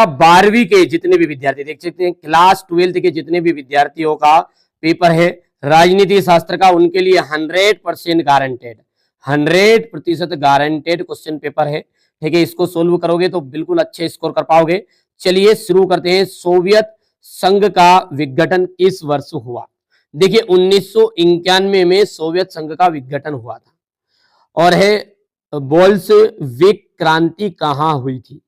12वीं के जितने भी विद्यार्थी देख सकते हैं, क्लास 12th के जितने भी विद्यार्थियों का पेपर है राजनीति शास्त्र का, उनके लिए 100% गारंटेड, 100% गारंटेड क्वेश्चन पेपर है। ठीक है, इसको सोल्व करोगे तो बिल्कुल अच्छे स्कोर कर पाओगे। चलिए शुरू करते हैं। सोवियत संघ का विघटन किस वर्ष हुआ? देखिए 1991 में सोवियत संघ का विघटन हुआ था। और है बोल्शेविक क्रांति कहां हुई थी?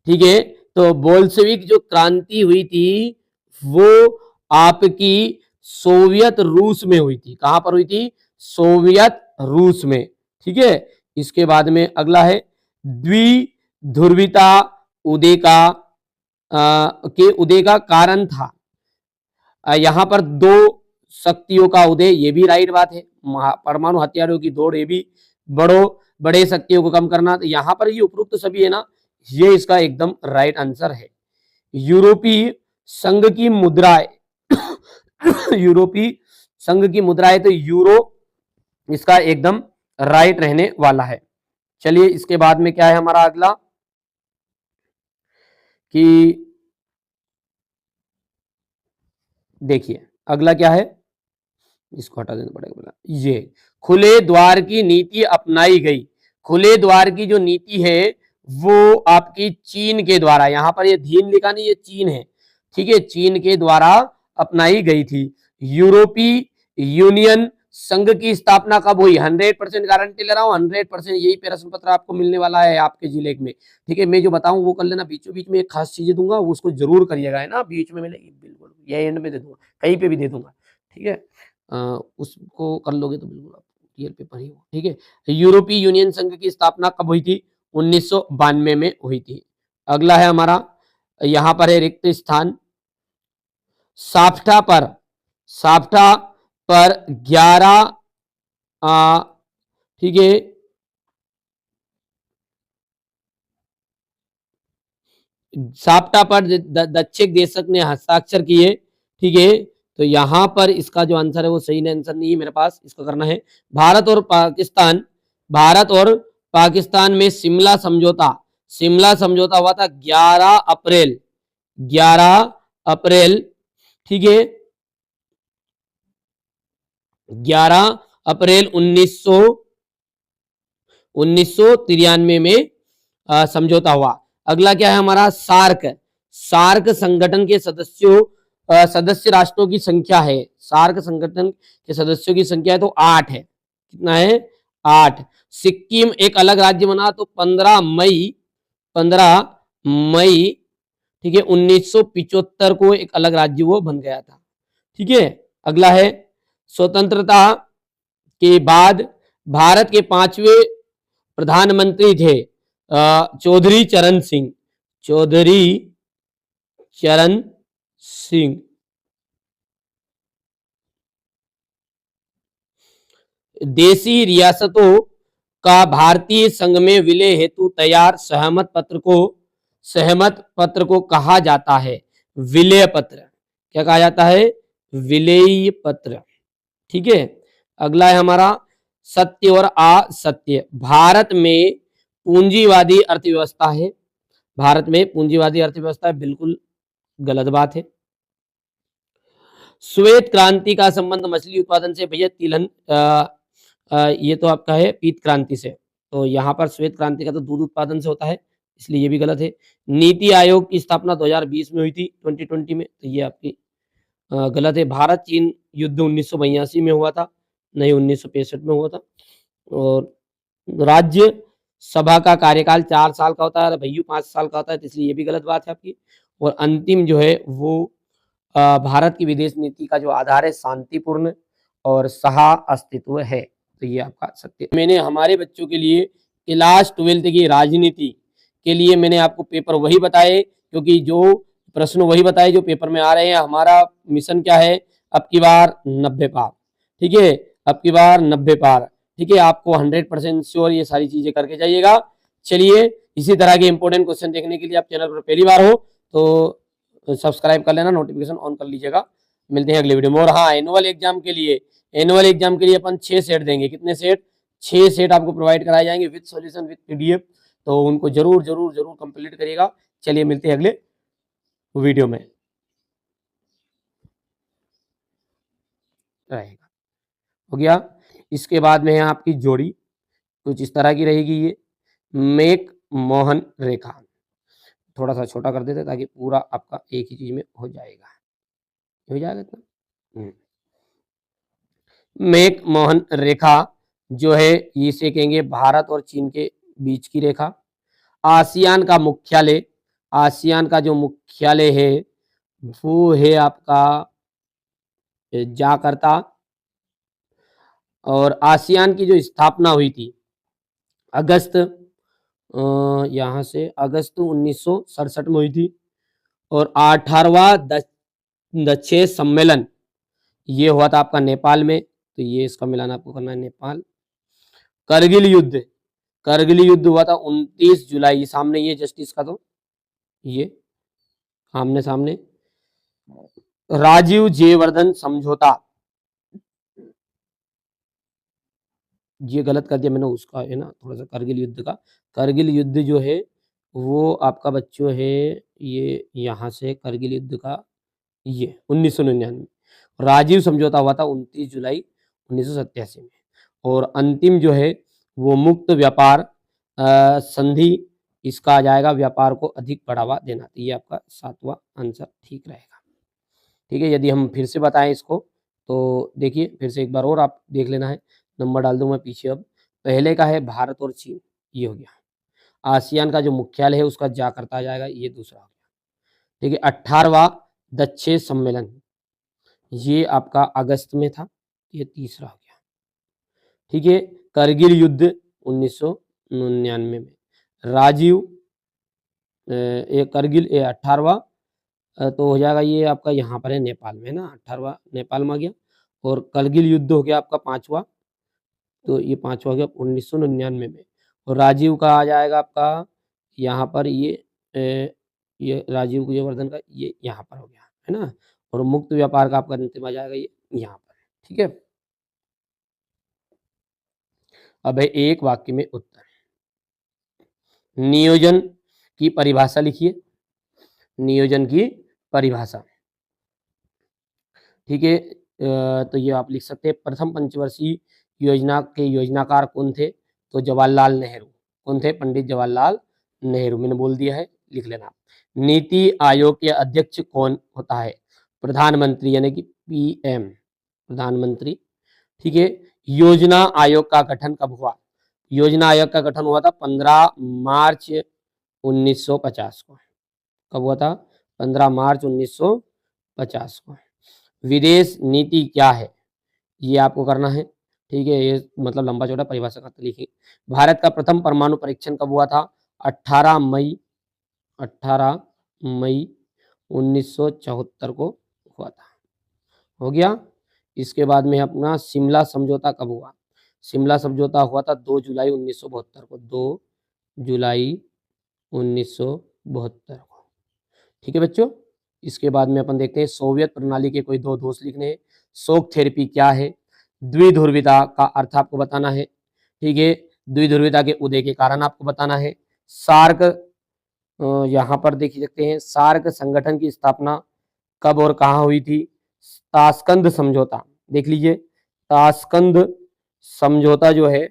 ठीक है, तो बोल्शेविक जो क्रांति हुई थी वो आपकी सोवियत रूस में हुई थी। कहां पर हुई थी? सोवियत रूस में। ठीक है, इसके बाद में अगला है द्विध्रुवीता उदय का कारण था। यहां पर दो शक्तियों का उदय, ये भी राइट बात है। परमाणु हथियारों की दौड़, ये भी बड़े शक्तियों को कम करना। तो यहां पर ये उपरोक्त सभी है ना, ये इसका एकदम राइट आंसर है। यूरोपीय संघ की मुद्राएं यूरोपीय संघ की मुद्राएं, तो यूरो इसका एकदम राइट रहने वाला है। चलिए इसके बाद में क्या है हमारा अगला कि देखिए अगला क्या है, इसको हटा देना पड़ेगा। बोला ये खुले द्वार की नीति अपनाई गई। खुले द्वार की जो नीति है वो आपकी चीन के द्वारा, यहां पर ये धीन लिखा नहीं, ये चीन है। ठीक है, चीन के द्वारा अपनाई गई थी। यूरोपीय यूनियन संघ की स्थापना कब हुई? 100% गारंटी ले रहा हूं, 100% यही प्रश्न पत्र आपको मिलने वाला है आपके जिले में। ठीक है, मैं जो बताऊं वो कर लेना। बीचों बीच में एक खास चीजें दूंगा, उसको जरूर करिएगा, है ना। बीच में मिलेगी बिल्कुल, या एंड में दे दूंगा, कहीं पे भी दे दूंगा। ठीक है, उसको कर लोगे तो बिल्कुल आप क्लियर पेपर ही हो। ठीक है, यूरोपीय यूनियन संघ की स्थापना कब हुई थी? 1992 में हुई थी। अगला है हमारा, यहां पर है रिक्त स्थान। साप्टा पर 11 ठीक है, साप्टा पर दक्षिण देशक ने हस्ताक्षर किए। ठीक है, तो यहां पर इसका जो आंसर है वो सही आंसर नहीं है मेरे पास, इसको करना है। भारत और पाकिस्तान में शिमला समझौता हुआ था 11 अप्रैल। ठीक है, 11 अप्रैल 1993 में समझौता हुआ। अगला क्या है हमारा? सार्क संगठन के सदस्य राष्ट्रों की संख्या है। सार्क संगठन के सदस्यों की संख्या है तो 8 है। कितना है? 8। सिक्किम एक अलग राज्य बना तो 15 मई ठीक है 1975 को एक अलग राज्य वो बन गया था। ठीक है, अगला है स्वतंत्रता के बाद भारत के 5वें प्रधानमंत्री थे चौधरी चरण सिंह। देशी रियासतों का भारतीय संघ में विलय हेतु तैयार सहमत पत्र को कहा जाता है विलय पत्र। क्या कहा जाता है? विलय पत्र। ठीक है, अगला है हमारा सत्य और असत्य। भारत में पूंजीवादी अर्थव्यवस्था है। भारत में पूंजीवादी अर्थव्यवस्था है, बिल्कुल गलत बात है। श्वेत क्रांति का संबंध मछली उत्पादन से, भैया तिलहन ये तो आपका है पीत क्रांति से। तो यहाँ पर श्वेत क्रांति का तो दूध उत्पादन से होता है, इसलिए ये भी गलत है। नीति आयोग की स्थापना 2020 में हुई थी, 2020 में, तो ये आपकी गलत है। भारत चीन युद्ध 1982 में हुआ था, नहीं 1965 में हुआ था। और राज्य सभा का कार्यकाल 4 साल का होता है, भैयू 5 साल का होता है, तो इसलिए ये भी गलत बात है आपकी। और अंतिम जो है वो भारत की विदेश नीति का जो आधार है शांतिपूर्ण और सह अस्तित्व है, तो ये आपका सत्य। मैंने हमारे बच्चों के लिए क्लास 12th की राजनीति के लिए मैंने आपको पेपर वही बताए, क्योंकि जो प्रश्न वही बताए जो पेपर में आ रहे हैं। हमारा मिशन क्या है? अब की बार 90 पार। ठीक है, अब की बार 90 पार। ठीक है, आपको 100% श्योर ये सारी चीजें करके जाइएगा। चलिए, इसी तरह के इंपॉर्टेंट क्वेश्चन देखने के लिए आप चैनल पर पहली बार हो तो सब्सक्राइब कर लेना, नोटिफिकेशन ऑन कर लीजिएगा। मिलते हैं अगले वीडियो में। और हाँ, एनुअल एग्जाम के लिए अपन 6 सेट देंगे। कितने सेट? 6 सेट आपको प्रोवाइड कराए जाएंगे विद सॉल्यूशन विद पीडीएफ। तो उनको जरूर कंप्लीट करिएगा। चलिए मिलते हैं अगले वीडियो में रहेगा। हो गया। इसके बाद में है आपकी जोड़ी, कुछ इस तरह की रहेगी ये, मेक मोहन रेखा। थोड़ा सा छोटा कर देते ताकि पूरा आपका एक ही चीज में हो जाएगा, हो जाएगा इतना। मेक मोहन रेखा जो है इसे कहेंगे भारत और चीन के बीच की रेखा। आसियान का मुख्यालय, आसियान का जो मुख्यालय है वो है आपका जाकार्ता। और आसियान की जो स्थापना हुई थी अगस्त यहाँ से अगस्त 1967 में हुई थी। और 18वां दक्षे सम्मेलन ये हुआ था आपका नेपाल में, तो ये इसका मिलान आपको करना है नेपाल। करगिल युद्ध, करगिल युद्ध हुआ था 29 जुलाई, सामने ये जस्टिस का, तो ये आमने सामने। राजीव जयवर्धन समझौता, ये गलत कर दिया मैंने उसका है ना थोड़ा सा, करगिल युद्ध का। करगिल युद्ध जो है वो आपका बच्चों है ये यहाँ से करगिल युद्ध का ये 1999। राजीव समझौता हुआ था 29 जुलाई 1987 में। और अंतिम जो है वो मुक्त व्यापार संधि, इसका आ जाएगा व्यापार को अधिक बढ़ावा देना। तो ये आपका 7वां आंसर ठीक रहेगा। ठीक है, यदि हम फिर से बताएं इसको तो देखिए फिर से एक बार और आप देख लेना है, नंबर डाल दूं मैं पीछे। अब पहले का है भारत और चीन, ये हो गया। आसियान का जो मुख्यालय है उसका जाकार्ता आ जाएगा, ये दूसरा हो गया। ठीक है, 18वां दक्षे सम्मेलन ये आपका अगस्त में था, ये तीसरा हो गया। ठीक है, करगिल युद्ध 1999 में। राजीव ये करगिल 18वां तो हो जाएगा ये आपका यहाँ पर है नेपाल में ना, 18वां नेपाल में आ गया। और करगिल युद्ध हो गया आपका 5वां, तो ये 5वां हो गया 1999 में। और राजीव का आ जाएगा आपका यहाँ पर ये राजीव जयवर्धन का ये यहाँ पर हो गया है ना। और मुक्त व्यापार का आपका अंतिम आ जाएगा ये यहाँ पर। ठीक है, अब है एक वाक्य में उत्तर। नियोजन की परिभाषा लिखिए, नियोजन की परिभाषा। ठीक है, तो ये आप लिख सकते हैं। प्रथम पंचवर्षीय योजना के योजनाकार कौन थे? तो जवाहरलाल नेहरू। कौन थे? पंडित जवाहरलाल नेहरू। मैंने बोल दिया है, लिख लेना। नीति आयोग के अध्यक्ष कौन होता है? प्रधानमंत्री यानी कि पीएम, प्रधानमंत्री। ठीक है, योजना आयोग का गठन कब हुआ? योजना आयोग का गठन हुआ था 15 मार्च 1950 को। कब हुआ था? 15 मार्च 1950 को। विदेश नीति क्या है? ये आपको करना है। ठीक है, ये मतलब लंबा चौड़ा परिभाषा का लिखिए। भारत का प्रथम परमाणु परीक्षण कब हुआ था? 18 मई 1974 को हुआ था। हो गया। इसके बाद में अपना शिमला समझौता कब हुआ? शिमला समझौता हुआ था 2 जुलाई 1972 को, 2 जुलाई 1972 को। ठीक है बच्चों, इसके बाद में अपन देखते हैं सोवियत प्रणाली के कोई दो दोष लिखने हैं। शॉक थेरेपी क्या है? द्विध्रुविता का अर्थ आपको बताना है। ठीक है, द्विध्रुविता के उदय के कारण आपको बताना है। सार्क यहाँ पर देख सकते हैं, सार्क संगठन की स्थापना कब और कहाँ हुई थी? ताशकंद समझौता, देख लीजिए ताशकंद समझौता जो है,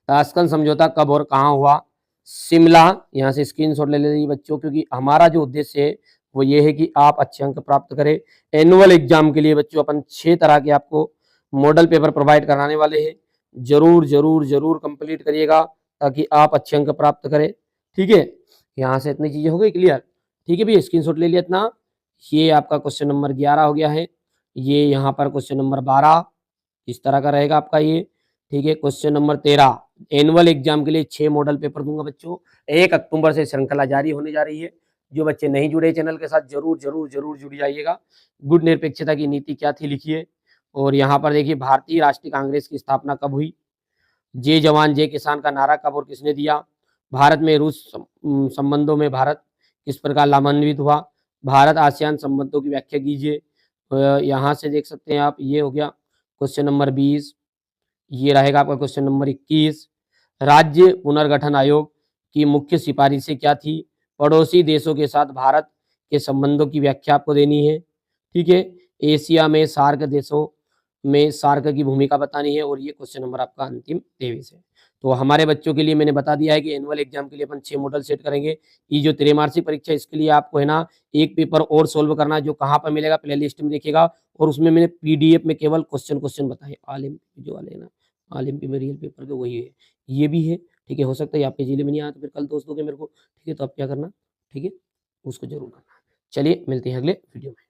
ताशकंद समझौता कब और कहाँ हुआ? शिमला। यहाँ से स्क्रीनशॉट ले लीजिए बच्चों, क्योंकि हमारा जो उद्देश्य है वो ये है कि आप अच्छे अंक प्राप्त करें। एनुअल एग्जाम के लिए बच्चों अपन 6 तरह के आपको मॉडल पेपर प्रोवाइड कराने वाले हैं। जरूर जरूर जरूर कंप्लीट करिएगा ताकि आप अच्छे अंक प्राप्त करें। ठीक है, यहाँ से इतनी चीजें हो गई क्लियर। ठीक है भैया, स्क्रीनशॉट ले लिया इतना। ये आपका क्वेश्चन नंबर 11 हो गया है। ये यहाँ पर क्वेश्चन नंबर 12 इस तरह का रहेगा आपका ये। ठीक है, क्वेश्चन नंबर 13 एनुअल एग्जाम के लिए 6 मॉडल पेपर दूंगा बच्चों। 1 अक्टूबर से श्रृंखला जारी होने जा रही है। जो बच्चे नहीं जुड़े चैनल के साथ जरूर जरूर जरूर जुड़ जाइएगा। गुड निरपेक्षता की नीति क्या थी लिखिए। और यहाँ पर देखिए भारतीय राष्ट्रीय कांग्रेस की स्थापना कब हुई? जय जवान जय किसान का नारा कब और किसने दिया? भारत में रूस संबंधों में भारत किस प्रकार लाभान्वित हुआ? भारत आसियान संबंधों की व्याख्या कीजिए। यहाँ से देख सकते हैं आप, ये हो गया क्वेश्चन नंबर 20। ये रहेगा आपका क्वेश्चन नंबर 21। राज्य पुनर्गठन आयोग की मुख्य सिफारिशें क्या थी? पड़ोसी देशों के साथ भारत के संबंधों की व्याख्या आपको देनी है, ठीक है? एशिया में सार्क देशों में सार्क की भूमिका बतानी है और ये क्वेश्चन नंबर आपका अंतिम 23 है। तो हमारे बच्चों के लिए मैंने बता दिया है कि एनुअल एग्जाम के लिए अपन 6 मॉडल सेट करेंगे। ये जो त्रैमासिक परीक्षा है इसके लिए आपको है ना एक पेपर और सॉल्व करना है, जो कहाँ पर मिलेगा प्लेलिस्ट में देखिएगा और उसमें मैंने पीडीएफ में केवल क्वेश्चन बताए। ऑल एमपी जो वाले हैं ना, ऑल एमपी में रियल पेपर के वही है। ये भी है, ठीक है? हो सकता है आपके जिले में नहीं आया तो फिर कल दोस्तों के मेरे को, ठीक है? तो आप क्या करना, ठीक है? उसको ज़रूर करना। चलिए मिलते हैं अगले वीडियो में।